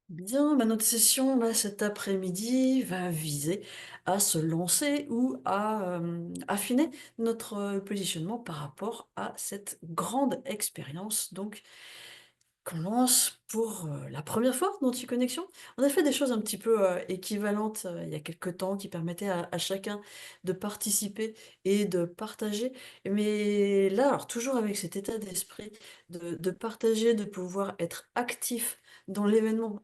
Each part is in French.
Bien, notre session là, cet après-midi va viser à se lancer ou à affiner notre positionnement par rapport à cette grande expérience. Donc, qu'on lance pour la première fois dans Connexion. On a fait des choses un petit peu équivalentes il y a quelque temps qui permettaient à chacun de participer et de partager. Mais là, alors toujours avec cet état d'esprit de partager, de pouvoir être actif dans l'événement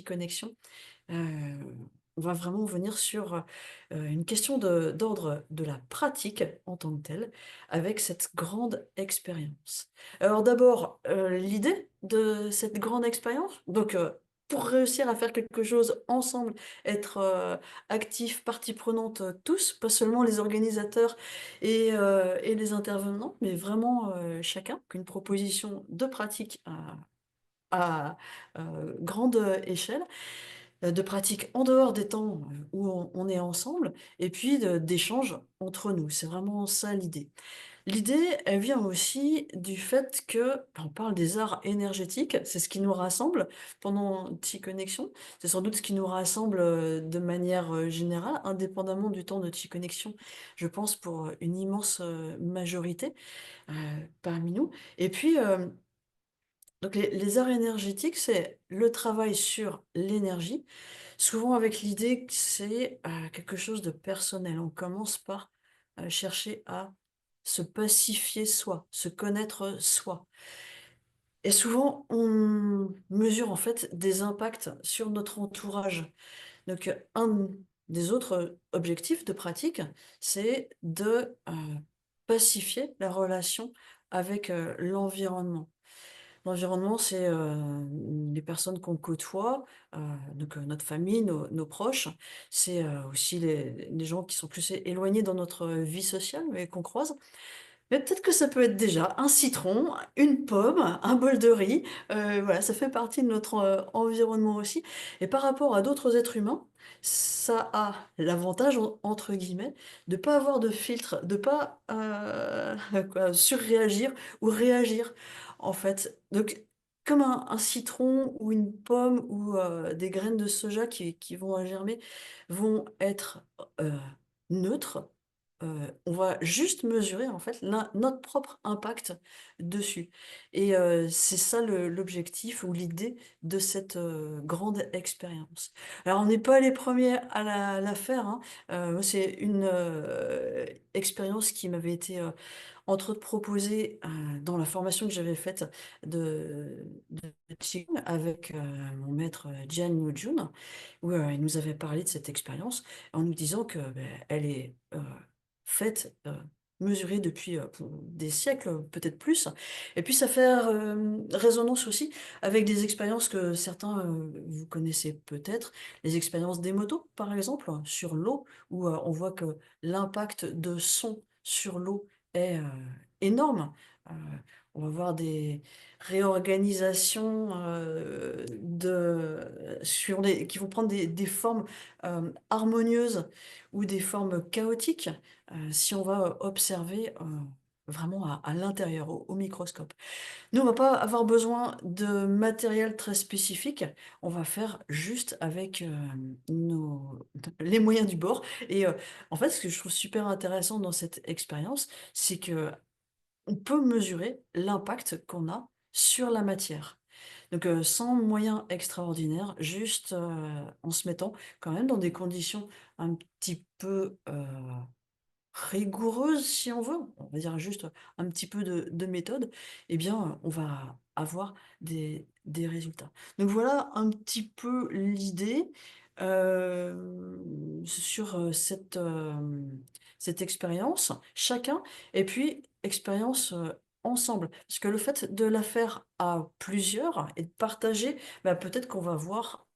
Connexion. On va vraiment venir sur, une question de d'ordre de la pratique en tant que telle, avec cette grande expérience. Alors d'abord, l'idée de cette grande expérience, donc, pour réussir à faire quelque chose ensemble, être, actifs, partie prenante, tous, pas seulement les organisateurs et les intervenants, mais vraiment, chacun, qu'une proposition de pratique à, grande échelle, de pratique en dehors des temps, où on est ensemble et puis d'échanges entre nous. C'est vraiment ça l'idée. L'idée, elle vient aussi du fait que on parle des arts énergétiques, c'est ce qui nous rassemble pendant Connexion. C'est sans doute ce qui nous rassemble, de manière, générale, indépendamment du temps de Connexion, je pense pour, une immense, majorité, heu, parmi nous et puis, donc les arts énergétiques, c'est le travail sur l'énergie, souvent avec l'idée que c'est, quelque chose de personnel. On commence par, chercher à se pacifier soi, se connaître soi et souvent on mesure en fait des impacts sur notre entourage. Donc, un des autres objectifs de pratique, c'est de, pacifier la relation avec, l'environnement. L'environnement, c'est, les personnes qu'on côtoie, donc notre famille, nos proches. C'est, aussi les gens qui sont plus éloignés dans notre vie sociale et qu'on croise. Mais peut-être que ça peut être déjà un citron, une pomme, un bol de riz, voilà, ça fait partie de notre, environnement aussi et par rapport à d'autres êtres humains, ça a «l'avantage» entre guillemets de pas avoir de filtre, de pas, quoi, surréagir ou réagir, en fait. Donc comme un citron ou une pomme ou, des graines de soja qui vont germer vont être, heu, neutres. On va juste mesurer en fait notre propre impact dessus et c'est ça l'objectif ou l'idée de cette, grande expérience. Alors on n'est pas les premiers à la faire, hein. Moi c'est une, expérience qui m'avait été, entre autres proposée, dans la formation que j'avais faite de Qigong avec, mon maître, Jian Jun, où, il nous avait parlé de cette expérience en nous disant que, elle est, faite, mesurée depuis, des siècles, peut-être plus et puis ça fait résonance aussi avec des expériences que certains, vous connaissez peut-être, les expériences des motos, par exemple, sur l'eau où, on voit que l'impact de son sur l'eau est, énorme. Heu, on va voir des réorganisations, sur les qui vont prendre des formes, harmonieuses ou des formes chaotiques, si on va observer, vraiment à l'intérieur, au microscope. Nous, on va pas avoir besoin de matériel très spécifique, on va faire juste avec, nos les moyens du bord et en fait, ce que je trouve super intéressant dans cette expérience, c'est que on peut mesurer l'impact qu'on a sur la matière. Donc, sans moyens extraordinaires, juste, en se mettant quand même dans des conditions un petit peu, rigoureuses si on veut, on va dire juste un petit peu de méthode, eh bien, on va avoir des résultats. Donc voilà un petit peu l'idée, sur, cette expérience, chacun et puis expérience, ensemble. Parce que le fait de la faire à plusieurs et de partager, bah, peut-être qu'on va voir,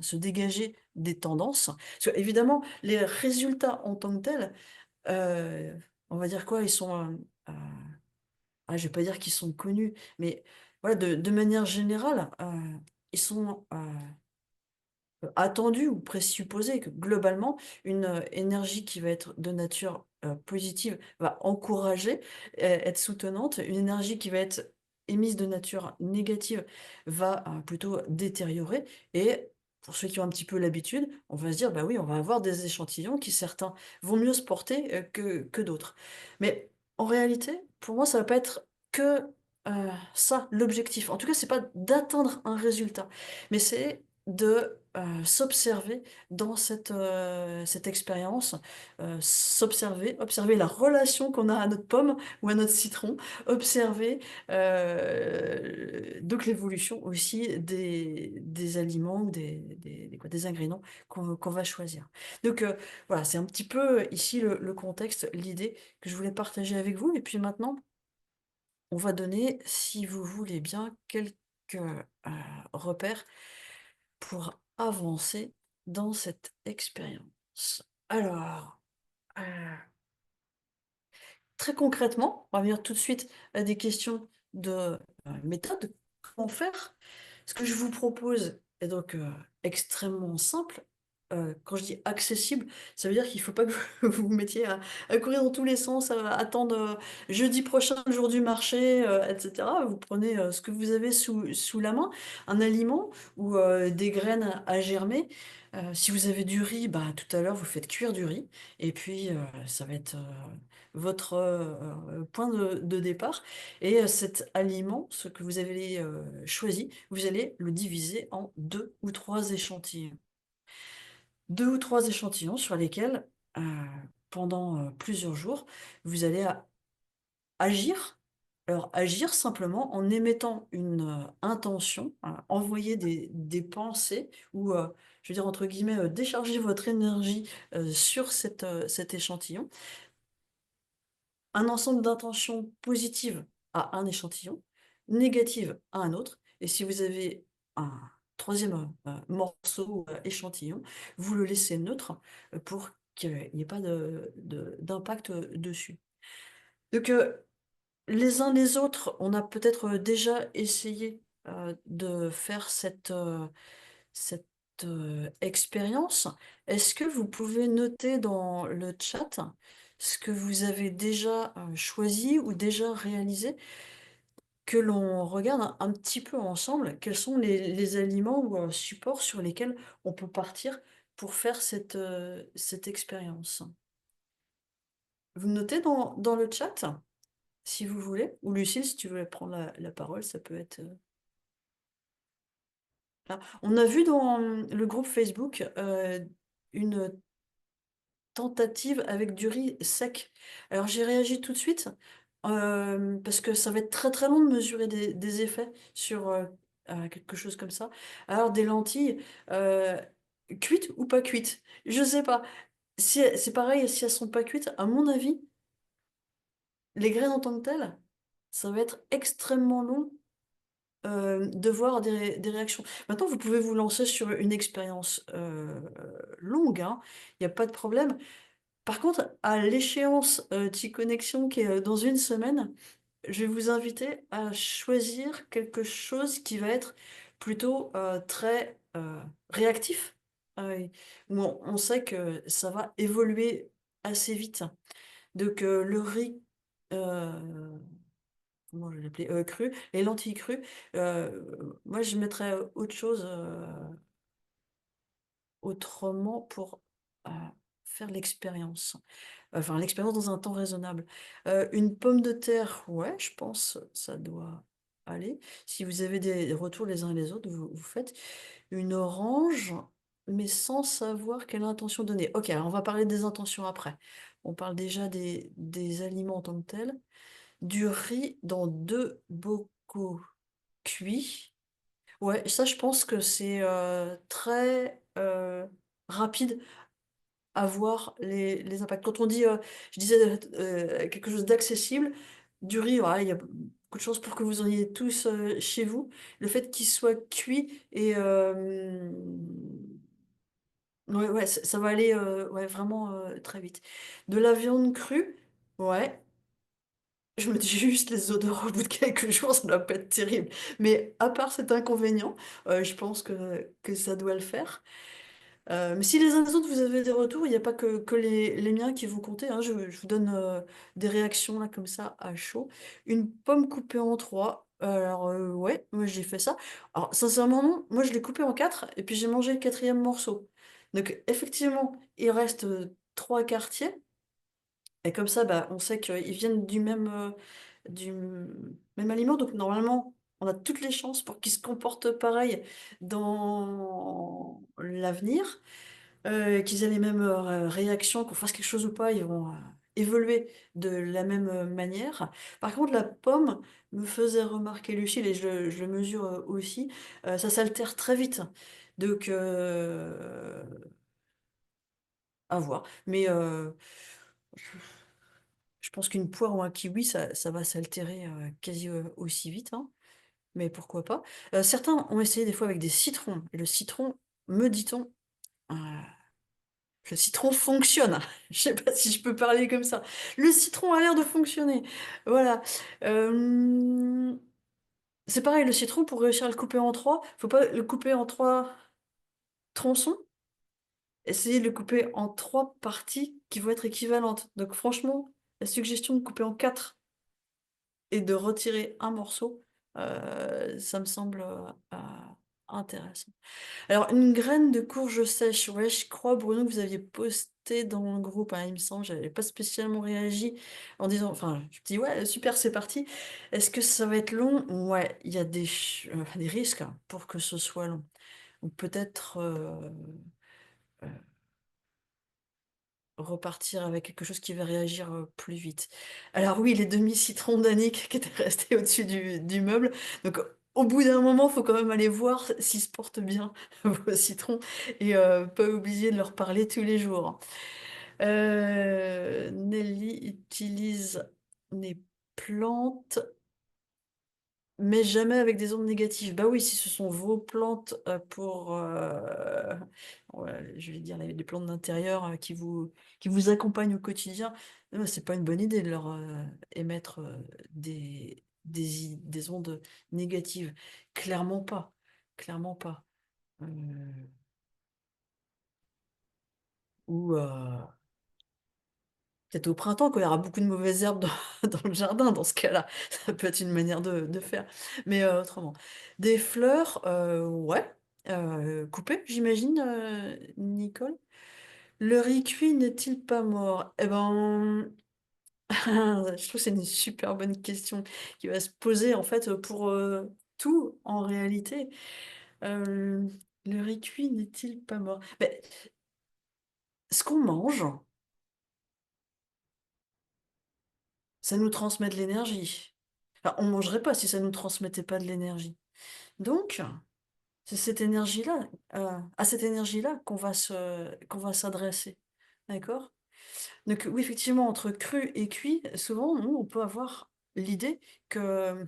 se dégager des tendances. Parce qu'évidemment, les résultats en tant que tels, on va dire quoi? Ils sont, je vais pas dire qu'ils sont connus, mais voilà, de manière générale, ils sont, attendus ou présupposés que globalement, une, énergie qui va être de nature, positive va encourager, être soutenante. Une énergie qui va être émise de nature négative va plutôt détériorer. Et pour ceux qui ont un petit peu l'habitude, on va se dire, bah oui, on va avoir des échantillons qui certains vont mieux se porter que d'autres. Mais en réalité, pour moi, ça va pas être que ça, l'objectif. En tout cas, c'est pas d'atteindre un résultat, mais c'est de s'observer dans cette expérience, s'observer, observer la relation qu'on a à notre pomme ou à notre citron, observer donc l'évolution aussi des aliments ou des ingrédients qu'on va choisir. Donc voilà, c'est un petit peu ici le contexte, l'idée que je voulais partager avec vous. Et puis maintenant, on va donner, si vous voulez bien, quelques repères pour avancer dans cette expérience. Alors, euh, très concrètement, on va venir tout de suite à des questions de méthode. Comment faire? Ce que je vous propose est donc extrêmement simple. Quand je dis accessible, ça veut dire qu'il ne faut pas que vous vous mettiez à courir dans tous les sens, à attendre jeudi prochain, le jour du marché, etc. Vous prenez ce que vous avez sous la main, un aliment ou des graines à germer. Si vous avez du riz, bah, tout à l'heure, vous faites cuire du riz. Et puis, ça va être votre point de départ. Et cet aliment, ce que vous avez choisi, vous allez le diviser en deux ou trois échantillons. Deux ou trois échantillons sur lesquels, euh, pendant plusieurs jours, vous allez agir. Alors, agir simplement en émettant une intention, envoyer des pensées ou, je veux dire, entre guillemets, décharger votre énergie sur cet échantillon, un ensemble d'intentions positives à un échantillon, négatives à un autre, et si vous avez un troisième morceau ou échantillon, vous le laissez neutre pour qu'il n'y ait pas d'impact dessus. Donc, les uns les autres, on a peut-être déjà essayé de faire cette expérience. Est-ce que vous pouvez noter dans le chat ce que vous avez déjà choisi ou déjà réalisé, que l'on regarde un petit peu ensemble, quels sont les aliments ou supports sur lesquels on peut partir pour faire cette expérience. Vous notez dans le chat, si vous voulez, ou Lucille, si tu veux prendre la parole, ça peut être là. On a vu dans le groupe Facebook une tentative avec du riz sec. Alors j'ai réagi tout de suite parce que ça va être très très long de mesurer des effets sur quelque chose comme ça. Alors des lentilles euh, cuites ou pas cuites, je sais pas. Si, c'est pareil, si elles sont pas cuites, à mon avis, les graines en tant que telles, ça va être extrêmement long de voir des réactions. Maintenant, vous pouvez vous lancer sur une expérience longue, hein, il n'y a pas de problème. Par contre, à l'échéance T-Connexion qui est dans une semaine, je vais vous inviter à choisir quelque chose qui va être plutôt très réactif, euh, où on sait que ça va évoluer assez vite. Donc le riz, euh, comment je vais l'appeler, cru, les lentilles crues, moi je mettrais autre chose autrement pour euh, faire l'expérience. Enfin, l'expérience dans un temps raisonnable. Une pomme de terre, ouais, je pense, ça doit aller. Si vous avez des retours les uns et les autres, vous faites une orange, mais sans savoir quelle intention donner. Ok, alors on va parler des intentions après. On parle déjà des aliments en tant que tels. Du riz dans deux bocaux cuits. Ouais, ça, je pense que c'est très rapide à voir les impacts. Quand on dit, je disais quelque chose d'accessible, du riz, voilà, il y a beaucoup de choses pour que vous en ayez tous chez vous. Le fait qu'il soit cuit et ouais, ouais, ça va aller ouais, vraiment très vite. De la viande crue, ouais. Je me dis juste les odeurs au bout de quelques jours, ça doit pas être terrible. Mais à part cet inconvénient, je pense que ça doit le faire. Mais si les uns des autres vous avez des retours, il n'y a pas que les miens qui vont compter, hein. Je vous donne des réactions là comme ça à chaud. Une pomme coupée en trois. Alors, ouais, moi j'ai fait ça. Alors sincèrement non, moi je l'ai coupé en 4 et puis j'ai mangé le quatrième morceau. Donc effectivement, il reste, 3 quartiers et comme ça, bah, on sait qu'ils viennent du même aliment, donc normalement, on a toutes les chances pour qu'ils se comportent pareil dans l'avenir. Qu'ils aient les mêmes, réactions, qu'on fasse quelque chose ou pas, ils vont, évoluer de la même, manière. Par contre, la pomme me faisait remarquer Lucille et je le mesure, aussi, ça s'altère très vite. Donc, à voir. Mais, je pense qu'une poire ou un kiwi, ça va s'altérer, quasi, aussi vite, hein, mais pourquoi pas. Certains ont essayé des fois avec des citrons et le citron, me dit-on, heu le citron fonctionne. Je sais pas si je peux parler comme ça. Le citron a l'air de fonctionner. Voilà. Hem, c'est pareil, le citron pour réussir à le couper en 3, faut pas le couper en 3 tronçons, essayez de le couper en 3 parties qui vont être équivalentes. Donc franchement, la suggestion de couper en 4 et de retirer un morceau, ça me semble, intéressant. Alors, une graine de courge sèche, ouais, je crois, Bruno, que vous aviez posté dans le groupe, hein, il me semble. J'avais pas spécialement réagi en disant, enfin, je me dis, ouais, super, c'est parti. Est-ce que ça va être long? Ouais, il y a des risques hein, pour que ce soit long. Donc peut-être repartir avec quelque chose qui va réagir plus vite. Alors oui, les demi-citrons d'Annick qui étaient restés au-dessus du meuble. Donc au bout d'un moment, il faut quand même aller voir s'ils se portent bien, vos citrons, et pas oublier de leur parler tous les jours. Nelly utilise les plantes, mais jamais avec des ondes négatives. Bah oui, si ce sont vos plantes pour, ouais, je vais dire les plantes d'intérieur qui vous accompagnent au quotidien, c'est pas une bonne idée de leur émettre des ondes négatives. Clairement pas. Clairement pas. Euh, ou peut-être au printemps, quand il y aura beaucoup de mauvaises herbes dans le jardin, dans ce cas-là, ça peut être une manière de faire. Mais autrement. Des fleurs, ouais, coupées, j'imagine, Nicole? Le riz cuit n'est-il pas mort? Eh ben, je trouve que c'est une super bonne question qui va se poser en fait pour tout en réalité. Euh, le riz cuit n'est-il pas mort? Ben, ce qu'on mange, ça nous transmet de l'énergie. Enfin, on mangerait pas si ça nous transmettait pas de l'énergie. Donc, c'est cette énergie-là, à cette énergie-là qu'on va s'adresser. D'accord? Donc oui, effectivement, entre cru et cuit, souvent, nous, on peut avoir l'idée que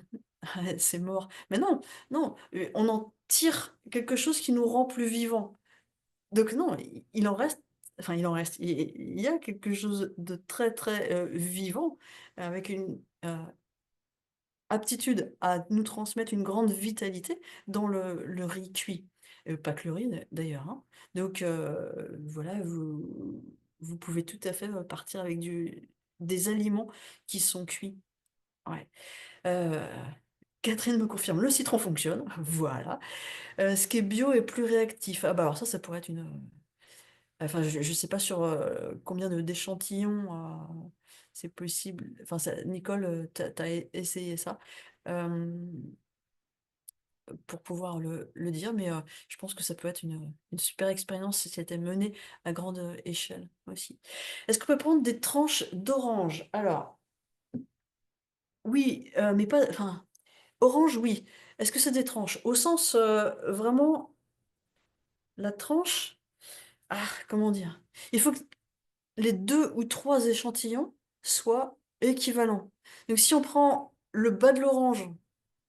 c'est mort. Mais non, non, on en tire quelque chose qui nous rend plus vivants. Donc non, il en reste, enfin il en reste, il y a quelque chose de très très vivant, avec une aptitude à nous transmettre une grande vitalité dans le riz cuit. Pas que le riz d'ailleurs, hein. Donc voilà, vous pouvez tout à fait partir avec des aliments qui sont cuits. Ouais. Euh, Catherine me confirme, le citron fonctionne, voilà. Ce qui est bio est plus réactif. Ah bah alors ça pourrait être une... Enfin, je ne sais pas sur combien d'échantillons c'est possible. Enfin, Nicole, t'as essayé ça pour pouvoir le dire, mais je pense que ça peut être une super expérience si c'était mené à grande échelle aussi. Est-ce qu'on peut prendre des tranches d'orange? Alors, oui, mais pas... Enfin, orange, oui. Est-ce que c'est des tranches? Au sens vraiment, la tranche... Ah, comment dire? Il faut que les 2 ou 3 échantillons soient équivalents. Donc si on prend le bas de l'orange,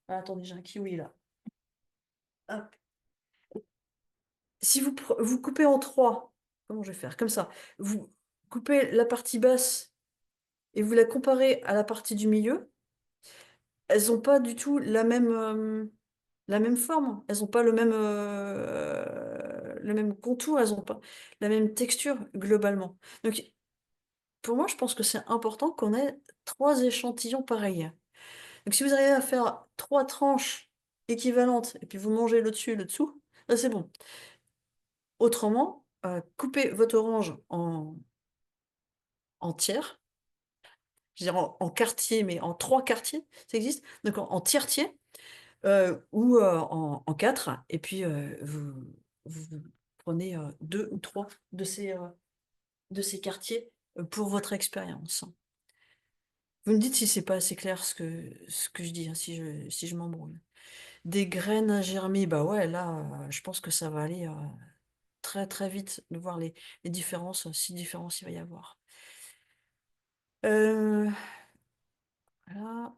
ah, attendez, j'ai un kiwi là. Hop. Si vous coupez en 3, comment je vais faire? Comme ça. Vous coupez la partie basse et vous la comparez à la partie du milieu, elles ont pas du tout la même forme. Elles ont pas le même contour, elles ont pas la même texture globalement. Donc pour moi, je pense que c'est important qu'on ait 3 échantillons pareils. Donc si vous arrivez à faire 3 tranches équivalentes et puis vous mangez le dessus et le dessous, là c'est bon. Autrement, coupez votre orange en tiers, je veux dire en quartiers, mais en 3 quartiers, ça existe? Donc en tiers-tiers, ou en 4 et puis, vous prenez, 2 ou 3 de ces quartiers, pour votre expérience. Vous me dites si c'est pas assez clair ce que je dis, hein, si je m'embrouille. Des graines à germer, bah, ouais, là, je pense que ça va aller, très, très vite de voir les différences, si différences il va y avoir. Heu, voilà.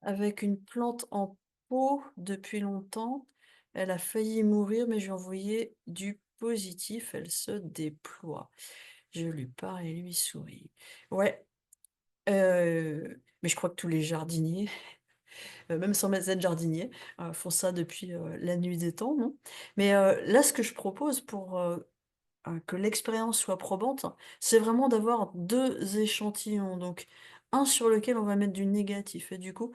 Avec une plante en pot depuis longtemps, elle a failli mourir, mais je lui ai envoyé du positif, elle se déploie. Je lui parle et lui sourit. Ouais, mais je crois que tous les jardiniers, même sans être jardinier, font ça depuis, la nuit des temps, non? Mais, là, ce que je propose pour, que l'expérience soit probante, c'est vraiment d'avoir 2 échantillons. Donc un sur lequel on va mettre du négatif et du coup,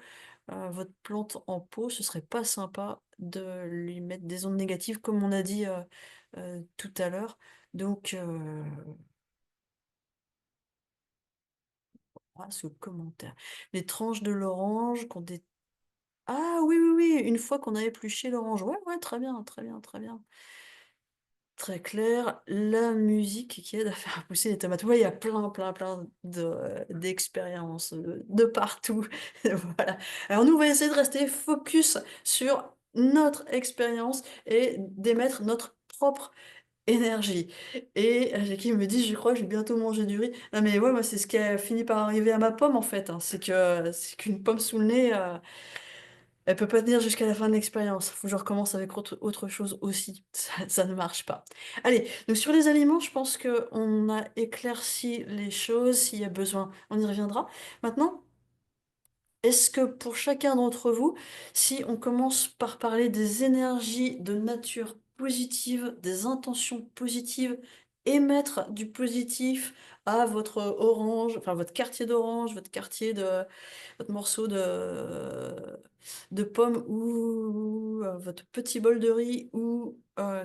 votre plante en pot, ce serait pas sympa de lui mettre des ondes négatives comme on a dit, tout à l'heure. Donc, ce commentaire. Les tranches de l'orange qu'on dé ah oui, oui, oui, une fois qu'on a épluché l'orange. Ouais, ouais, très bien, très bien, très bien. Très clair, la musique qui aide à faire pousser les tomates. Ouais, il y a plein, plein, plein d'expériences, de partout. Voilà. Alors nous, on va essayer de rester focus sur notre expérience et d'émettre notre propre énergie. Et qui me dit: «Je crois que je vais bientôt manger du riz». Non mais ouais, moi, c'est ce qui a fini par arriver à ma pomme, en fait, hein. C'est qu'une pomme sous le nez, elle peut pas tenir jusqu'à la fin de l'expérience. Faut que je recommence avec autre chose aussi. Ça ne marche pas. Allez, donc sur les aliments, je pense qu'on a éclairci les choses. S'il y a besoin, on y reviendra. Maintenant, est-ce que pour chacun d'entre vous, si on commence par parler des énergies de nature positive, des intentions positives, émettre du positif à votre orange, enfin votre quartier d'orange, votre quartier de votre morceau de pomme ou votre petit bol de riz ou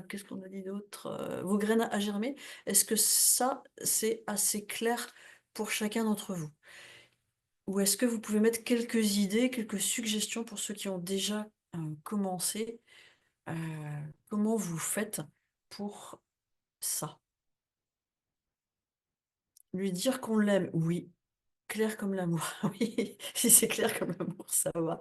qu'est-ce qu'on a dit d'autre? Vos graines à germer. Est-ce que ça, c'est assez clair pour chacun d'entre vous? Ou est-ce que vous pouvez mettre quelques idées, quelques suggestions pour ceux qui ont déjà, commencé? Heu, Comment vous faites pour ça? Lui dire qu'on l'aime, oui. Clair comme l'amour, oui. Si c'est clair comme l'amour, ça va.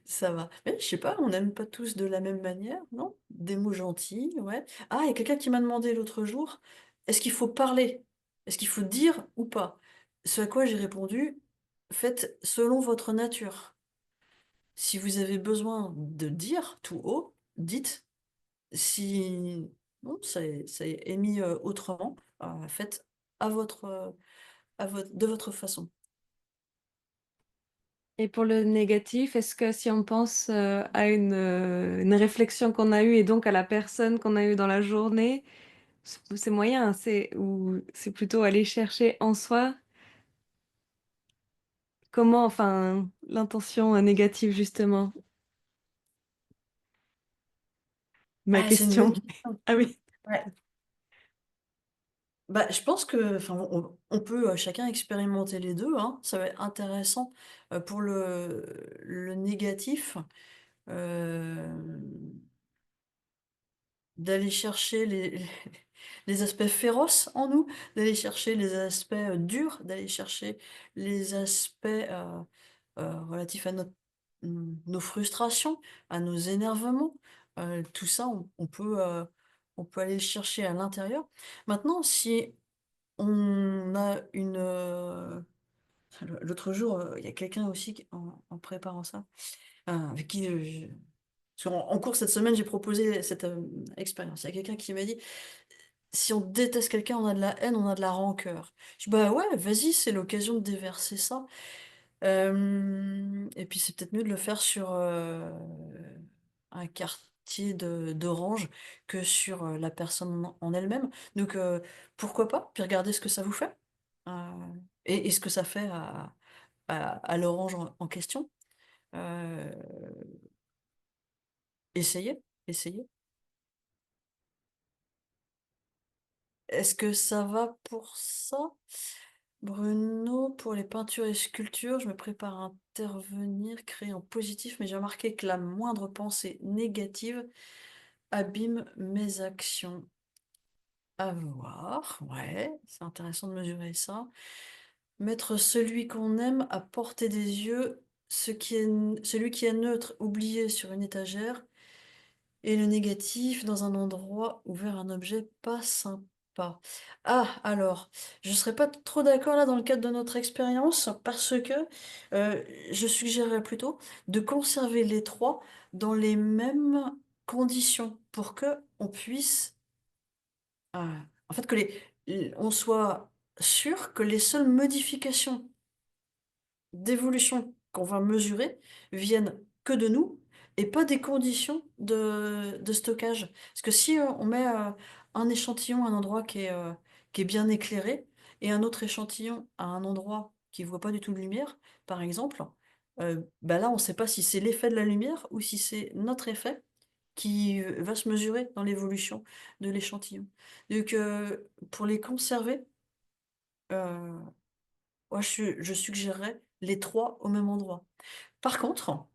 Ça va. Mais je sais pas, on n'aime pas tous de la même manière, non? Des mots gentils, ouais. Ah, il y a quelqu'un qui m'a demandé l'autre jour: «Est-ce qu'il faut parler? Est-ce qu'il faut dire ou pas?» Ce à quoi j'ai répondu: «Faites selon votre nature. Si vous avez besoin de dire tout haut, dites. Si non, c'est émis, autrement, faites de votre façon». Et pour le négatif, est-ce que si on pense, à une réflexion qu'on a eue et donc à la personne qu'on a eue dans la journée, c'est moyen, hein, ou c'est plutôt aller chercher en soi comment enfin, l'intention, négative justement? Ma Ah, c'est une bonne question. question. Ah oui. Ouais. Bah, je pense que enfin, on peut, chacun expérimenter les 2, hein. Ça va être intéressant, pour le négatif, hem, d'aller chercher les aspects féroces en nous, d'aller chercher les aspects, durs, d'aller chercher les aspects, relatifs à nos frustrations, à nos énervements. Tout ça, on peut aller le chercher à l'intérieur. Maintenant, si on a l'autre jour, il y a quelqu'un aussi qui en préparant ça, avec qui, parce qu'en cours cette semaine, j'ai proposé cette, expérience. Il y a quelqu'un qui m'a dit: «Si on déteste quelqu'un, on a de la haine, on a de la rancœur». Je dis: «Bah, ouais, vas-y, c'est l'occasion de déverser ça». Et puis c'est peut-être mieux de le faire sur, un quartier d'orange que sur, la personne en elle-même. Donc pourquoi pas? Puis regardez ce que ça vous fait, Et ce que ça fait à l'orange en question. Heu, essayez, essayez. Est-ce que ça va pour ça? Bruno, pour les peintures et sculptures, je me prépare à intervenir, créer en positif, mais j'ai remarqué que la moindre pensée négative abîme mes actions. À voir, ouais, c'est intéressant de mesurer ça. Mettre celui qu'on aime à portée des yeux, celui qui est neutre, oublié sur une étagère, et le négatif dans un endroit ou vers un objet pas sympa. Ah, alors, je serais pas trop d'accord là dans le cadre de notre expérience parce que je suggérerais plutôt de conserver les 3 dans les mêmes conditions pour que on puisse, en fait, que on soit sûr que les seules modifications d'évolution qu'on va mesurer viennent que de nous et pas des conditions de stockage. Parce que si, on met, un échantillon à un endroit qui est bien éclairé et un autre échantillon à un endroit qui voit pas du tout de lumière, par exemple, bah, là, on ne sait pas si c'est l'effet de la lumière ou si c'est notre effet qui, va se mesurer dans l'évolution de l'échantillon. Donc, pour les conserver, moi, je suggérerais les 3 au même endroit. Par contre,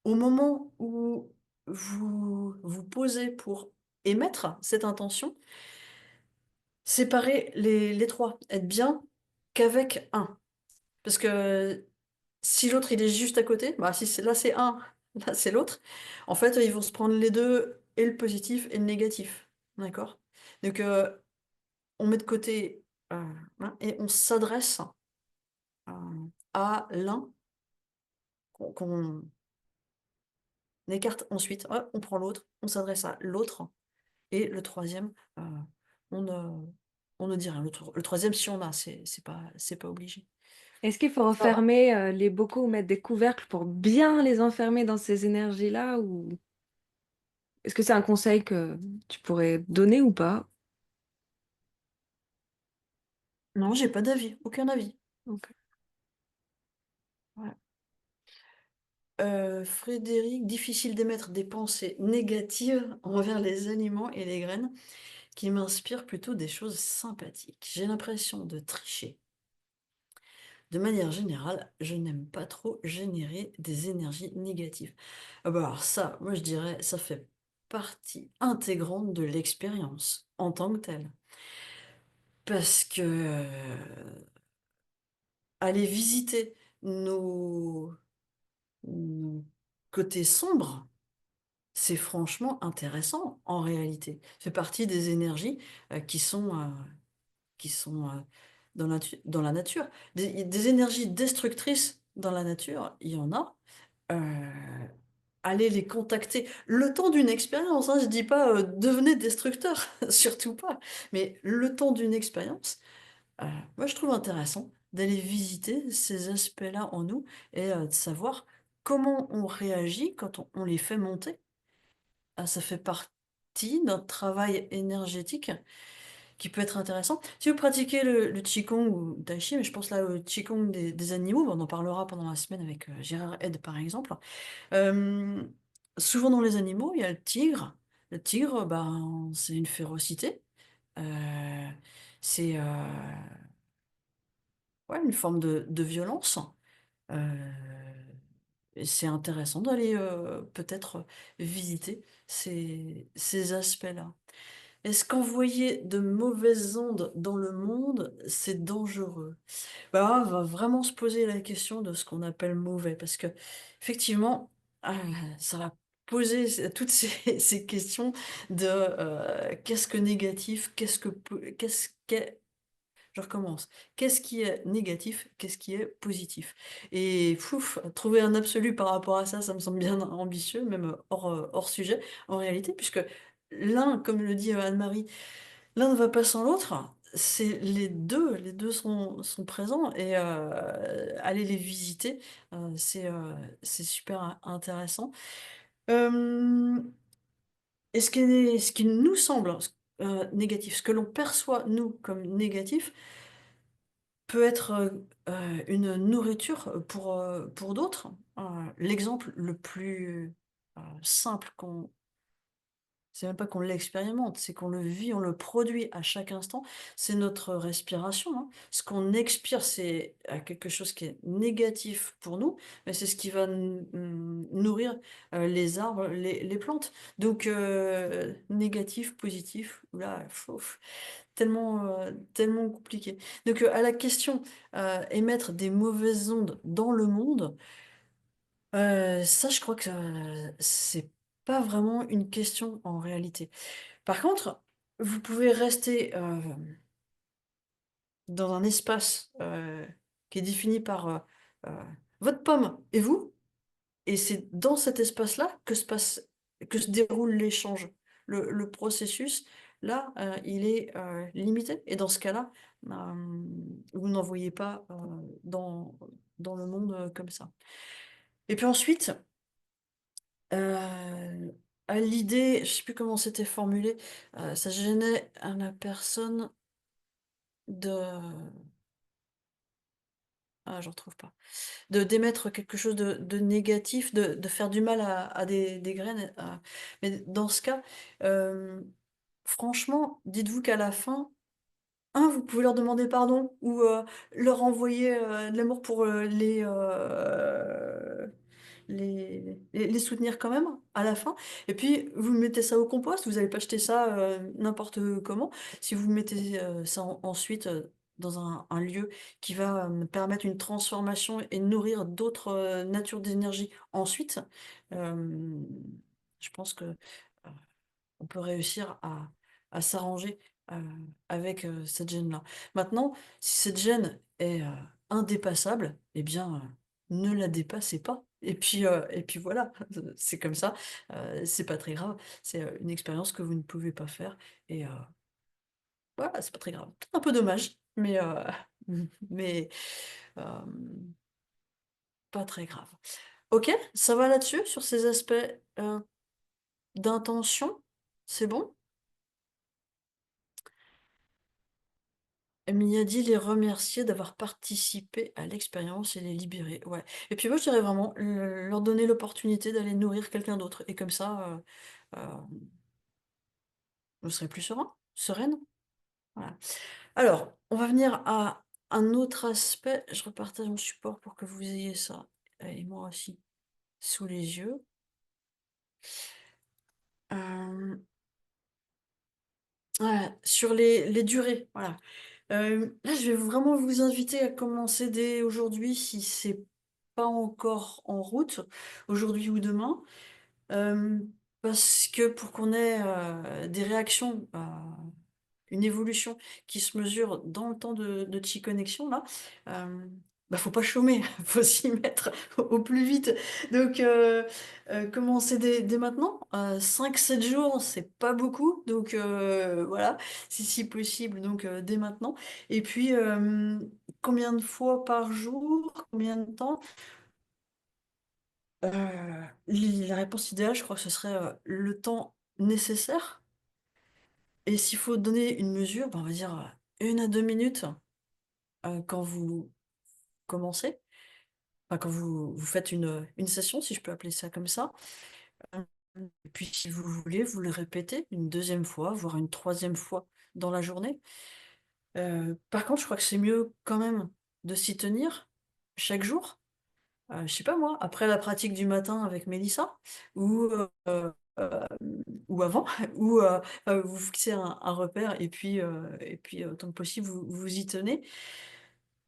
au moment où vous vous posez pour émettre cette intention, séparez les 3. Être bien qu'avec un. Parce que si l'autre, il est juste à côté, bah, si c'est là, c'est un, là, c'est l'autre. En fait, ils vont se prendre les 2 et le positif et le négatif. D'accord? Donc, on met de côté, hein, et on s'adresse, à l'un qu'on on écarte ensuite, hop, on prend l'autre, on s'adresse à l'autre et le troisième, on ne on ne dit rien. Le 3e si on a, c'est pas obligé. Est-ce qu'il faut Ça va? refermer, les bocaux ou mettre des couvercles pour bien les enfermer dans ces énergies-là ou est-ce que c'est un conseil que tu pourrais donner ou pas? Non, j'ai pas d'avis, aucun avis. OK. Ouais. Frédéric: «Difficile d'émettre des pensées négatives envers les aliments et les graines qui m'inspirent plutôt des choses sympathiques. J'ai l'impression de tricher. De manière générale, je n'aime pas trop générer des énergies négatives.» Ah bah, alors ça, moi je dirais, ça fait partie intégrante de l'expérience en tant que telle. Parce que, aller visiter nos nos côtés sombres, c'est franchement intéressant en réalité. Ça fait partie des énergies, qui sont dans la nature. Des énergies destructrices dans la nature, il y en a. Heu, allez les contacter. Le temps d'une expérience, hein, je dis pas, devenez destructeur, surtout pas. Mais le temps d'une expérience, heu, moi je trouve intéressant d'aller visiter ces aspects-là en nous et de savoir comment on réagit quand on les fait monter. Ah, ça fait partie d'un travail énergétique qui peut être intéressant. Si vous pratiquez le qigong ou le tai chi, mais je pense là au qigong des animaux, on en parlera pendant la semaine avec, Gérard Ed par exemple. Hem, souvent dans les animaux, il y a le tigre. Le tigre, ben, c'est une férocité, heu, c'est, ouais, une forme de violence, heu et c'est intéressant d'aller, peut-être, visiter ces aspects-là. Est-ce qu'envoyer de mauvaises ondes dans le monde, c'est dangereux? Bah, là, on va vraiment se poser la question de ce qu'on appelle mauvais, parce que effectivement, ah, ça va poser toutes ces questions de qu'est-ce que négatif, qu'est-ce qu'est, je recommence, qu'est-ce qui est négatif, qu'est-ce qui est positif? Et fouf, trouver un absolu par rapport à ça me semble bien ambitieux, même hors sujet en réalité, puisque l'un, comme le dit Anne-Marie, l'un ne va pas sans l'autre, c'est les 2 sont présents et aller les visiter, c'est super intéressant. Hem, et ce qui nous semble négatif, ce que l'on perçoit nous comme négatif, peut être, une nourriture, pour d'autres. L'exemple le plus, simple qu'on c'est même pas qu'on l'expérimente, c'est qu'on le vit, on le produit à chaque instant, c'est notre respiration, hein. Ce qu'on expire, c'est, quelque chose qui est négatif pour nous, mais c'est ce qui va nourrir, les arbres, les plantes. Donc négatif, positif, ouh là, tellement, tellement compliqué. Donc à la question, émettre des mauvaises ondes dans le monde, ça je crois que, c'est pas vraiment une question en réalité. Par contre, vous pouvez rester, dans un espace, qui est défini par, heu, votre pomme et vous, et c'est dans cet espace-là que se déroule l'échange. Le processus, là, il est, limité, et dans ce cas-là, vous n'envoyez pas, dans le monde, comme ça. Et puis ensuite, heu, à l'idée, je sais plus comment c'était formulé, ça gênait à la personne de je retrouve pas. D'émettre quelque chose de négatif, de faire du mal à des graines, mais dans ce cas, hem, franchement, dites-vous qu'à la fin, vous pouvez leur demander pardon, ou leur envoyer, de l'amour pour, les soutenir quand même, à la fin. Et puis vous mettez ça au compost, vous allez pas jeter ça, n'importe comment. Si vous mettez, ça ensuite, dans un lieu qui va, permettre une transformation et nourrir d'autres, natures d'énergie ensuite, hem, je pense que, on peut réussir à s'arranger, heu, avec, cette gêne-là. Maintenant, si cette gêne est, indépassable, eh bien, ne la dépassez pas, et puis voilà, c'est comme ça, c'est pas très grave. C'est, une expérience que vous ne pouvez pas faire, et voilà, c'est pas très grave. Un peu dommage, mais mais hem, pas très grave. OK, ça va là-dessus, sur ces aspects, d'intention? C'est bon? Elle m'y a dit les remercier d'avoir participé à l'expérience et les libérer, ouais. Et puis moi, je dirais vraiment, leur donner l'opportunité d'aller nourrir quelqu'un d'autre, et comme ça, vous serez plus serein, sereine, voilà. Alors, on va venir à un autre aspect. Je repartage mon support pour que vous ayez ça, et moi aussi, sous les yeux. Hem, voilà, sur les durées, voilà. Là, je vais vraiment vous inviter à commencer dès aujourd'hui, si c'est pas encore en route, aujourd'hui ou demain. Parce que pour qu'on ait, des réactions, une évolution qui se mesure dans le temps de connexion là, faut pas chômer, faut s'y mettre au plus vite. Donc commencer dès maintenant, 5-7 jours, c'est pas beaucoup, donc voilà, si possible, donc dès maintenant. Et puis, combien de fois par jour? Combien de temps? La réponse idéale, je crois que ce serait, le temps nécessaire, et s'il faut donner une mesure, on va dire, 1 à 2 minutes, quand vous commencez, enfin quand vous faites une session, si je peux appeler ça comme ça. Hem, et puis si vous voulez, vous le répétez une deuxième fois, voire une troisième fois dans la journée. Par contre, je crois que c'est mieux quand même de s'y tenir chaque jour. Je sais pas moi, après la pratique du matin avec Mélissa, ou ou avant, ou vous fixez un repère, et puis autant que possible vous vous y tenez.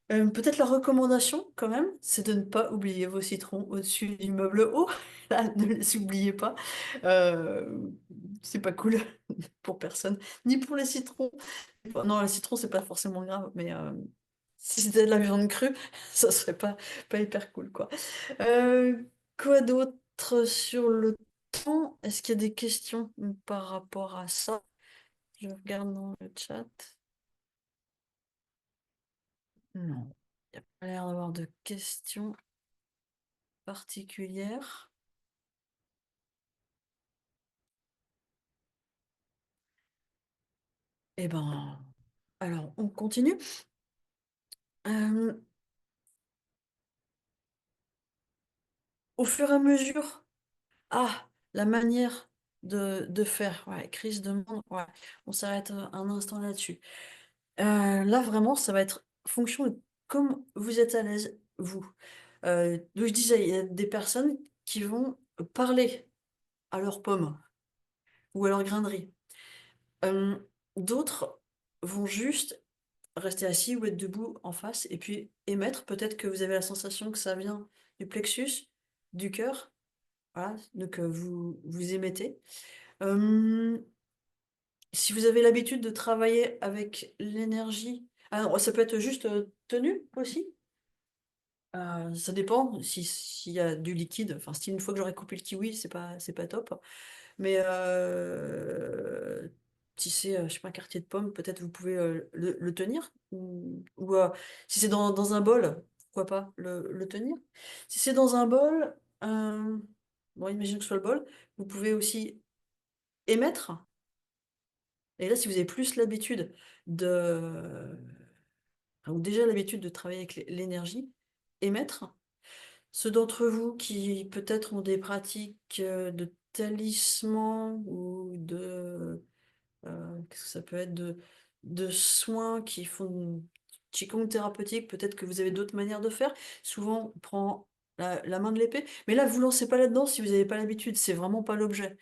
Peut-être la recommandation quand même, c'est de ne pas oublier vos citrons au-dessus du meuble haut. Là, ne les oubliez pas. Heu, c'est pas cool pour personne, ni pour les citrons. Non, les citrons, c'est pas forcément grave, mais si c'était de la viande crue, ça serait pas hyper cool, quoi. Quoi d'autre sur le temps? Est-ce qu'il y a des questions, par rapport à ça? Je regarde dans le chat. Non, il y a pas l'air d'avoir de questions particulières. Eh ben, alors on continue. Hem, au fur et à mesure, ah, la manière de faire, ouais, crise de monde, ouais, on s'arrête, un instant là-dessus. Là, vraiment, ça va être fonction de comme vous êtes à l'aise, vous. Donc je disais, il y a des personnes qui vont parler à leurs pommes ou à leur grainerie. Hem, d'autres vont juste rester assis ou être debout en face et puis émettre. Peut-être que vous avez la sensation que ça vient du plexus, du cœur, voilà, donc vous émettez. Hem, si vous avez l'habitude de travailler avec l'énergie, alors ça peut être juste, tenue aussi. Ça dépend s'il y a du liquide, enfin si une fois que j'aurai coupé le kiwi, c'est pas top. Mais si c'est, je sais pas, un quartier de pomme, peut-être vous pouvez, le tenir ou si c'est dans un bol, pourquoi pas le tenir? Si c'est dans un bol, bon, imaginons que ce soit le bol, vous pouvez aussi émettre et là, si vous avez plus l'habitude de ou déjà l'habitude de travailler avec l'énergie, émettre. Ceux d'entre vous qui peut-être ont des pratiques, de talisman ou de, qu'est-ce que ça peut être? De soins qui font qigong thérapeutique, peut-être que vous avez d'autres manières de faire. Souvent, on prend la main de l'épée, mais là, vous lancez pas là-dedans si vous n'avez pas l'habitude, c'est vraiment pas l'objet.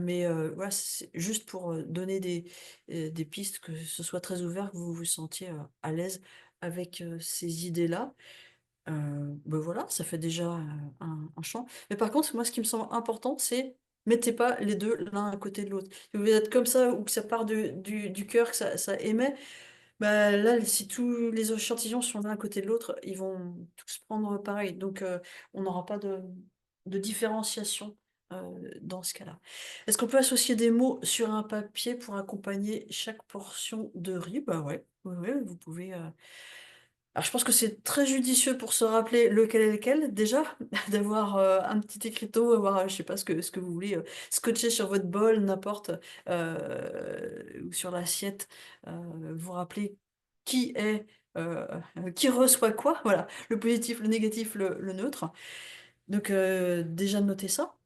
Mais voilà, c'est juste pour, donner des pistes, que ce soit très ouvert, que vous vous sentiez, à l'aise avec, ces idées-là. Bah, voilà, ça fait déjà, un champ. Mais par contre, moi, ce qui me semble important, c'est mettez pas les 2 l'un à côté de l'autre. Si vous êtes comme ça ou que ça part du cœur, que ça émet, bah, là, si tous les échantillons sont l'un à côté de l'autre, ils vont tous prendre pareil. Donc, on n'aura pas de différenciation, dans ce cas-là. Est-ce qu'on peut associer des mots sur un papier pour accompagner chaque portion de riz? Bah, ouais, ouais, ouais, vous pouvez, alors je pense que c'est très judicieux pour se rappeler lequel est lequel déjà, d'avoir, un petit écriteau, avoir, je sais pas ce que vous voulez, scotcher sur votre bol, n'importe, ou sur l'assiette, vous rappeler qui est, heu, qui reçoit quoi, voilà, le positif, le négatif, le neutre. Donc déjà noter ça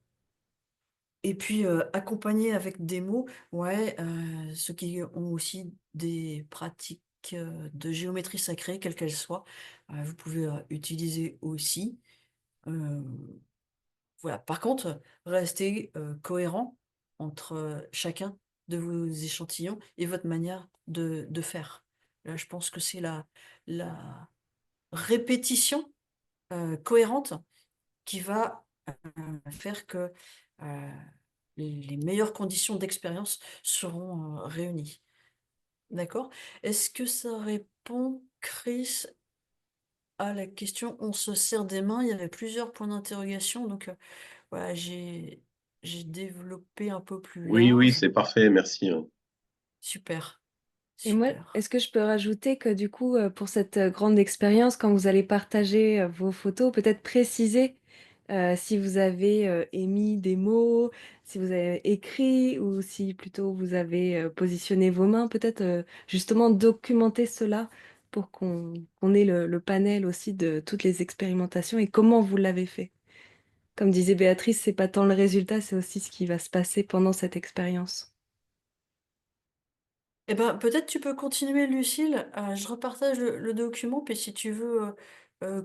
et puis, accompagner avec des mots, ouais, ceux qui ont aussi des pratiques, de géométrie sacrée, quelle qu'elle soit, vous pouvez, utiliser aussi. Heu, voilà. Par contre, restez, cohérent entre, chacun de vos échantillons et votre manière de faire. Là, je pense que c'est la répétition, cohérente qui va, faire que, heu, les meilleures conditions d'expérience seront, réunies. D'accord? Est-ce que ça répond, Chris, à la question? On se sert des mains, il y avait plusieurs points d'interrogation, donc voilà, j'ai développé un peu plus Oui, oui, large. c'est parfait, merci, hein. Super, Et moi, super. est-ce que je peux rajouter que du coup, pour cette, grande expérience, quand vous allez partager, vos photos, peut-être préciser, si vous avez, émis des mots, si vous avez écrit ou si plutôt vous avez, positionné vos mains, peut-être, justement documenter cela pour qu'on ait le panel aussi de toutes les expérimentations et comment vous l'avez fait. Comme disait Béatrice, c'est pas tant le résultat, c'est aussi ce qui va se passer pendant cette expérience. Eh ben, peut-être tu peux continuer, Lucille. Je repartage le document, puis si tu veux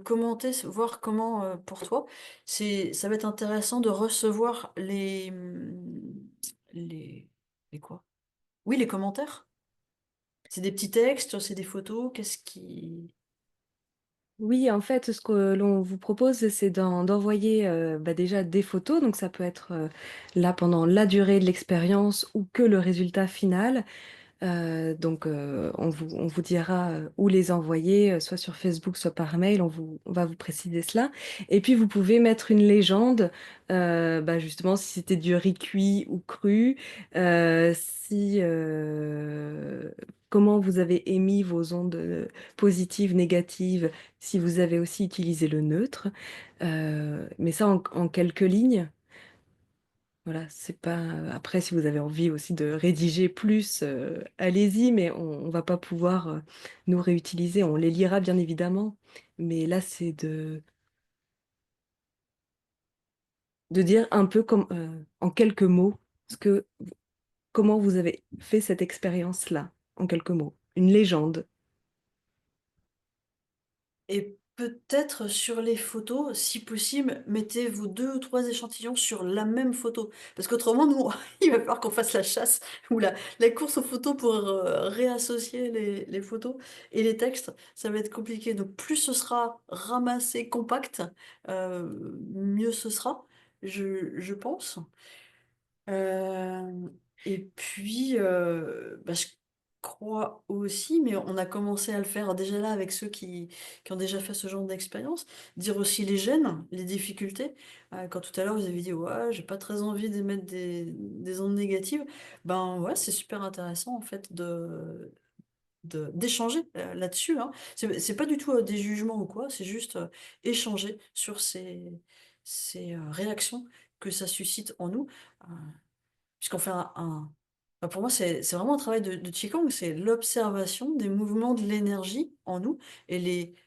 commenter, voir comment pour toi, ça va être intéressant de recevoir les, les quoi? Oui, les commentaires. C'est des petits textes, c'est des photos, qu'est-ce qui... Oui, en fait, ce que l'on vous propose, c'est d'envoyer, bah, déjà des photos, donc ça peut être, là pendant la durée de l'expérience ou que le résultat final. Donc, on vous dira, où les envoyer, soit sur Facebook, soit par mail, on va vous préciser cela et puis vous pouvez mettre une légende, bah, justement si c'était du riz cuit ou cru, si, comment vous avez émis vos ondes, positives, négatives, si vous avez aussi utilisé le neutre, mais ça en quelques lignes. Voilà, c'est pas, après si vous avez envie aussi de rédiger plus, allez-y, mais on va pas pouvoir, nous réutiliser. On les lira bien évidemment, mais là, c'est de dire un peu comme, en quelques mots, ce que comment vous avez fait cette expérience-là, en quelques mots? Une légende. Et peut-être sur les photos, si possible, mettez vos 2 ou 3 échantillons sur la même photo. Parce qu'autrement, nous, il va falloir qu'on fasse la chasse ou la course aux photos pour, réassocier les photos et les textes. Ça va être compliqué. Donc plus ce sera ramassé compact, mieux ce sera, je pense. Hem et puis, bah, je crois aussi, mais on a commencé à le faire déjà là avec ceux qui ont déjà fait ce genre d'expérience, dire aussi les gênes, les difficultés. Quand tout à l'heure vous avez dit: «Ouais, j'ai pas très envie d'émettre des ondes négatives». Ben, ouais, c'est super intéressant en fait d'échanger, là-dessus, hein. C'est pas du tout, des jugements ou quoi, c'est juste, échanger sur ces réactions que ça suscite en nous. Puisqu'on fait bah, pour moi, c'est vraiment un travail de Qigong, c'est l'observation des mouvements de l'énergie en nous et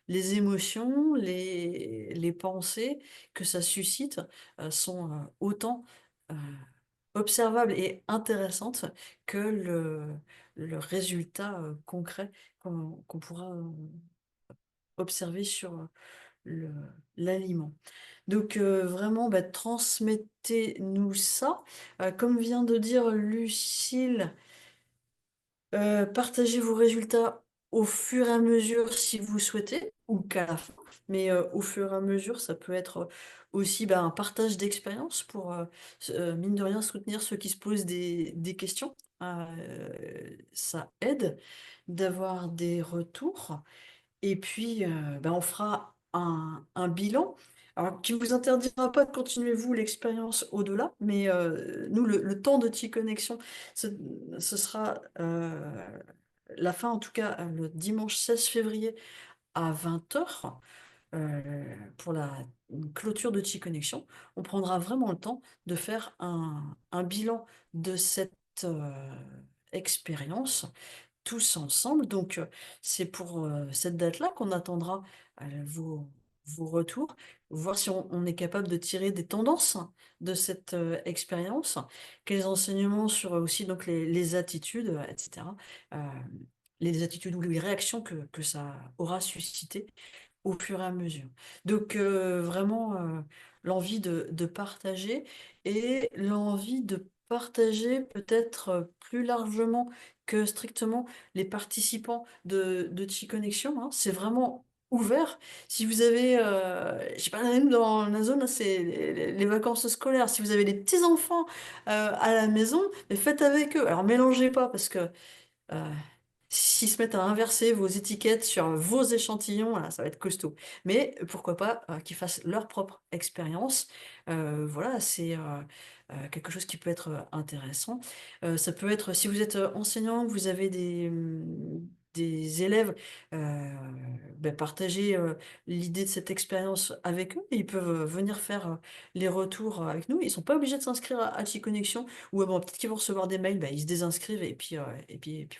les émotions, les pensées que ça suscite, sont, autant, heu, observables et intéressantes que le résultat, concret qu'on pourra, observer sur, le l'aliment. Donc vraiment, bah, transmettez-nous ça. Comme vient de dire Lucille, partagez vos résultats au fur et à mesure si vous souhaitez ou qu'à la fin. Mais au fur et à mesure, ça peut être, aussi, bah, un partage d'expérience pour, mine de rien, soutenir ceux qui se posent des questions. Ça aide d'avoir des retours. Et puis, bah, on fera un bilan, alors qui ne vous interdira pas de continuer vous l'expérience au-delà, mais nous le temps de T-Connexion, ce ce sera, la fin en tout cas, le dimanche 16 février à 20h, pour la clôture de T-Connexion. On prendra vraiment le temps de faire un bilan de cette, expérience tous ensemble. Donc, c'est pour, cette date-là qu'on attendra, vos retours, voir si on est capable de tirer des tendances de cette, expérience. Quels enseignements sur, aussi donc les attitudes, et cetera. Les attitudes ou les réactions que ça aura suscité au fur et à mesure. Donc vraiment, l'envie de partager et l'envie de partager peut-être, plus largement que strictement les participants de T-Connexion, hein. C'est vraiment ouvert. Si vous avez, je sais pas, nous dans la zone, là, c'est les vacances scolaires. Si vous avez des petits enfants, à la maison, mais faites avec eux. Alors mélangez pas parce que, Heu, s'ils se mettent à inverser vos étiquettes sur vos échantillons, là, ça va être costaud. Mais pourquoi pas, qu'ils fassent leur propre expérience. Voilà, c'est, quelque chose qui peut être, intéressant. Ça peut être si vous êtes, enseignant, que vous avez des élèves, heu, bah, partagez, l'idée de cette expérience avec eux. Ils peuvent, venir faire, les retours, avec nous. Ils sont pas obligés de s'inscrire à Connexion ou bon, peut-être qu'ils vont recevoir des mails, bah, ils se désinscrivent et puis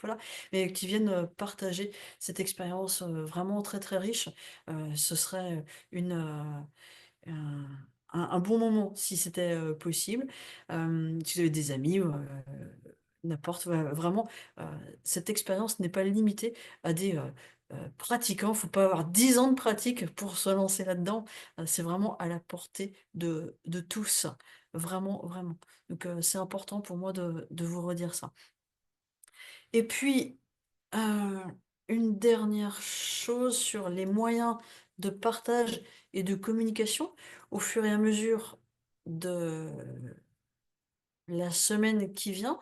voilà. Mais qui viennent, partager cette expérience, vraiment très, très riche. Ce serait, un un bon moment si c'était, possible. Si vous avez des amis ou, n'importe, vraiment, heu, cette expérience n'est pas limitée à des, pratiquants. Faut pas avoir 10 ans de pratique pour se lancer là-dedans. C'est vraiment à la portée de tous. Vraiment, vraiment. Donc, c'est important pour moi de vous redire ça. Et puis, Heu, une dernière chose sur les moyens de partage et de communication au fur et à mesure de la semaine qui vient.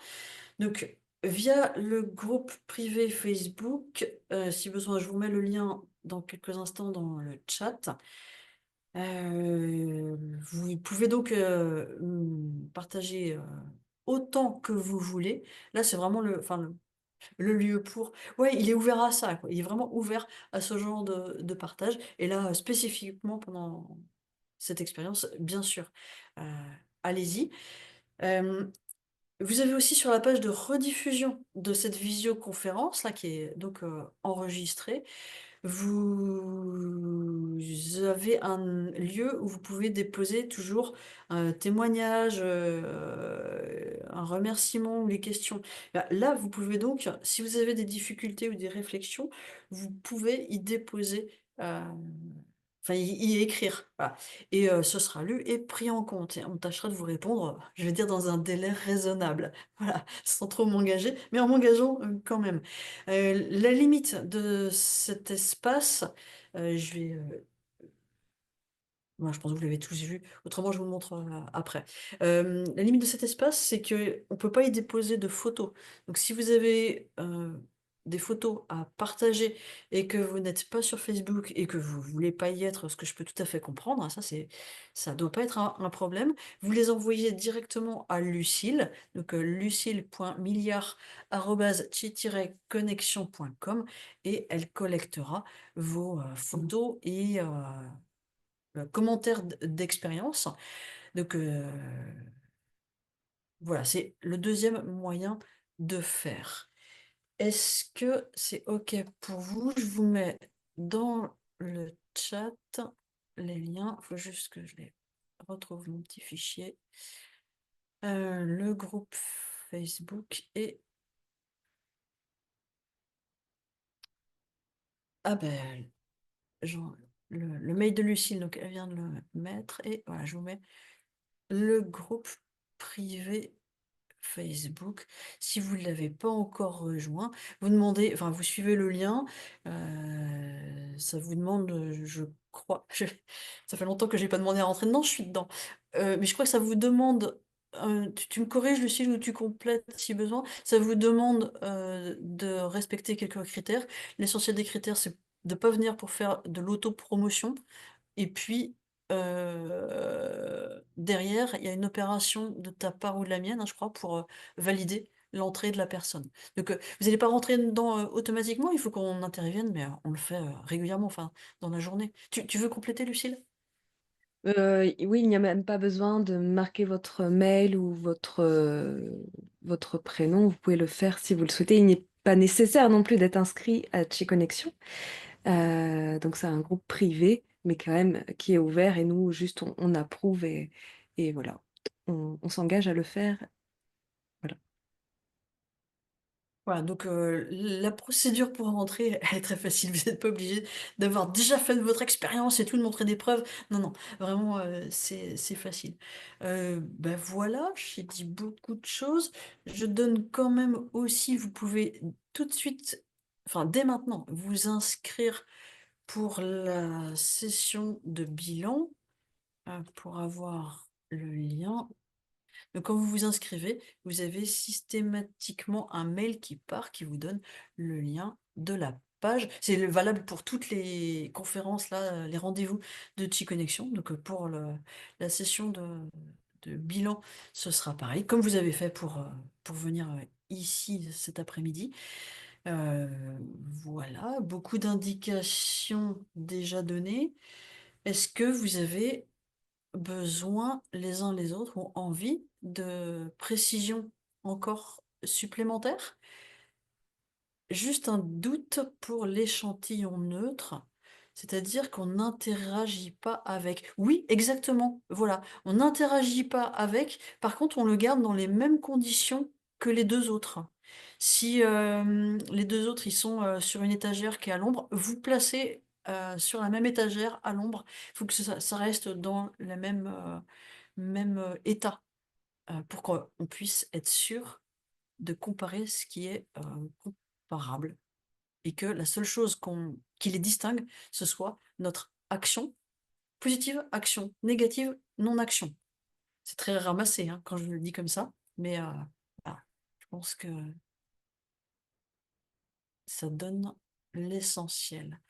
Donc via le groupe privé Facebook, si besoin, je vous mets le lien dans quelques instants dans le chat. Vous pouvez donc, partager, autant que vous voulez. Là, c'est vraiment le lieu pour ouais, il est ouvert à ça, quoi. Il est vraiment ouvert à ce genre de partage et là, spécifiquement pendant cette expérience, bien sûr, heu, allez-y. Hem, vous avez aussi sur la page de rediffusion de cette visioconférence là qui est donc, enregistrée, vous avez un lieu où vous pouvez déposer toujours un témoignage, un remerciement ou les questions. Bah, là, vous pouvez donc, si vous avez des difficultés ou des réflexions, vous pouvez y déposer, enfin y écrire, voilà et ce sera lu et pris en compte et on tâchera de vous répondre, je vais dire dans un délai raisonnable. Voilà, sans trop m'engager, mais en m'engageant, quand même. La limite de cet espace, je vais, moi, je pense que vous l'avez tous vu, autrement je vous le montre, après. La limite de cet espace, c'est qu'on peut pas y déposer de photos. Donc si vous avez, des photos à partager et que vous n'êtes pas sur Facebook et que vous voulez pas y être, ce que je peux tout à fait comprendre, hein, ça doit pas être un problème. Vous les envoyez directement à Lucile, donc lucile.milliard@t-connexion.com et elle collectera vos, photos et commentaires d'expérience. Donc, voilà, c'est le deuxième moyen de faire. Est-ce que c'est OK pour vous? Je vous mets dans le chat les liens. Il faut juste que je les retrouve mon petit fichier. Le groupe Facebook et ah ben, j'en le mail de Lucille, donc elle vient de le mettre et voilà, je vous mets le groupe privé Facebook. Si vous ne l'avez pas encore rejoint, vous demandez, enfin vous suivez le lien, ça vous demande, je crois, ça fait longtemps que j'ai pas demandé à rentrer dedans, je suis dedans. Mais je crois que ça vous demande, tu me corriges Lucile ou tu complètes si besoin, ça vous demande de respecter quelques critères. L'essentiel des critères, c'est de ne pas venir pour faire de l'autopromotion. Et puis, derrière, il y a une opération de ta part ou de la mienne, hein, je crois, pour, valider l'entrée de la personne. Donc, vous n'allez pas rentrer dedans, automatiquement, il faut qu'on intervienne, mais, on le fait, régulièrement, enfin, dans la journée. Tu veux compléter, Lucille? Oui, il n'y a même pas besoin de marquer votre mail ou votre prénom. Vous pouvez le faire si vous le souhaitez. Il n'est pas nécessaire non plus d'être inscrit à Chez Connexion. Donc c'est un groupe privé, mais quand même qui est ouvert et nous, juste, on approuve et voilà. On s'engage à le faire. Voilà. Voilà, donc la procédure pour rentrer, elle est très facile. Vous n'êtes pas obligé d'avoir déjà fait votre expérience et tout, de montrer des preuves. Non, non, vraiment, c'est facile. Bah voilà, j'ai dit beaucoup de choses. Je donne quand même aussi, vous pouvez tout de suite, enfin dès maintenant, vous inscrire pour la session de bilan, pour avoir le lien. Donc, quand vous vous inscrivez, vous avez systématiquement un mail qui part, qui vous donne le lien de la page. C'est valable pour toutes les conférences, là, les rendez-vous de Connexion. Donc, pour la session de bilan, ce sera pareil, comme vous avez fait pour venir ici cet après-midi. Euh, voilà, beaucoup d'indications déjà données. Est-ce que vous avez besoin les uns les autres ont envie de précision encore supplémentaire? Juste un doute pour l'échantillon neutre, c'est-à-dire qu'on n'interagit pas avec. Oui, exactement, voilà, on n'interagit pas avec, par contre on le garde dans les mêmes conditions que les deux autres. Si les deux autres ils sont sur une étagère qui est à l'ombre, vous placez sur la même étagère à l'ombre, il faut que ça reste dans le même état pour qu'on puisse être sûr de comparer ce qui est comparable et que la seule chose qui les distingue, ce soit notre action positive, action négative, non-action. C'est très ramassé hein, quand je le dis comme ça, mais voilà, je pense que ça donne l'essentiel.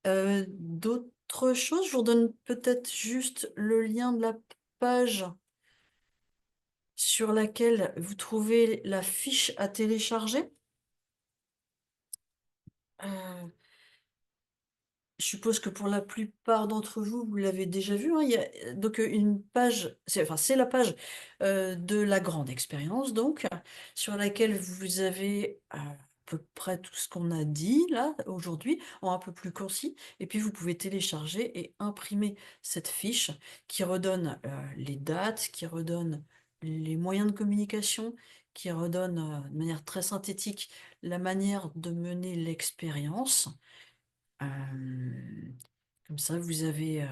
D'autres choses, je vous redonne peut-être juste le lien de la page sur laquelle vous trouvez la fiche à télécharger. Euh, je suppose que pour la plupart d'entre vous, vous l'avez déjà vu, hein. Il y a donc une page, c'est la page de la grande expérience, donc, sur laquelle vous avez à peu près tout ce qu'on a dit là aujourd'hui, en un peu plus concis. Et puis vous pouvez télécharger et imprimer cette fiche qui redonne les dates, qui redonne les moyens de communication, qui redonne de manière très synthétique la manière de mener l'expérience. Hem, Comme ça, vous avez,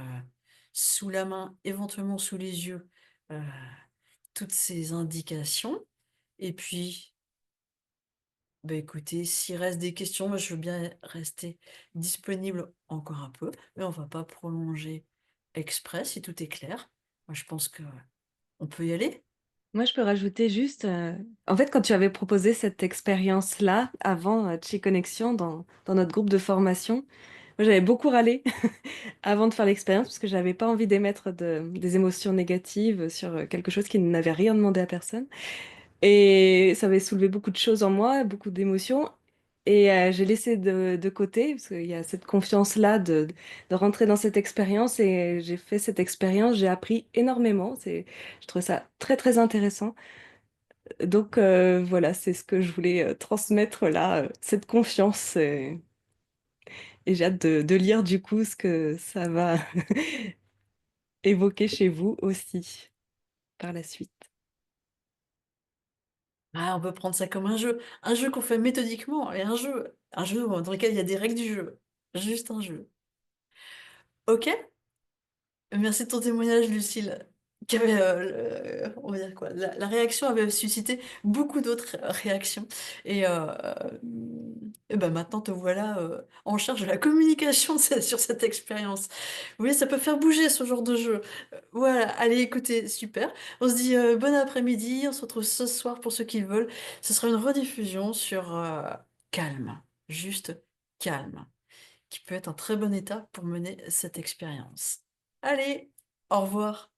sous la main, éventuellement sous les yeux, heu, toutes ces indications. Et puis, bah, écoutez, s'il reste des questions, moi, je veux bien rester disponible encore un peu, mais on va pas prolonger exprès, si tout est clair. Moi, je pense que on peut y aller? Moi, je peux rajouter juste, en fait, quand tu avais proposé cette expérience-là, avant, de chez Connexion dans notre groupe de formation, moi, j'avais beaucoup râlé avant de faire l'expérience parce que j'avais pas envie d'émettre des émotions négatives sur, quelque chose qui n'avait rien demandé à personne et ça avait soulevé beaucoup de choses en moi, beaucoup d'émotions et j'ai laissé de côté parce qu'il y a cette confiance-là de rentrer dans cette expérience et j'ai fait cette expérience, j'ai appris énormément, je trouvais ça très, très intéressant. Donc voilà, c'est ce que je voulais, transmettre là, cette confiance et j'ai hâte de lire du coup ce que ça va évoquer chez vous aussi, par la suite. Ah, on peut prendre ça comme un jeu qu'on fait méthodiquement, et un jeu dans lequel il y a des règles du jeu. Juste un jeu. OK? Merci de ton témoignage, Lucille, qui avait, on va dire quoi? La réaction avait suscité beaucoup d'autres réactions. Et, et bah, maintenant te voilà, en charge de la communication sur cette expérience. Vous voyez, ça peut faire bouger ce genre de jeu. Voilà, allez, écoutez, super. On se dit, bon après-midi, on se retrouve ce soir pour ceux qui le veulent. Ce sera une rediffusion sur, Calme, juste Calme, qui peut être un très bon état pour mener cette expérience. Allez, au revoir.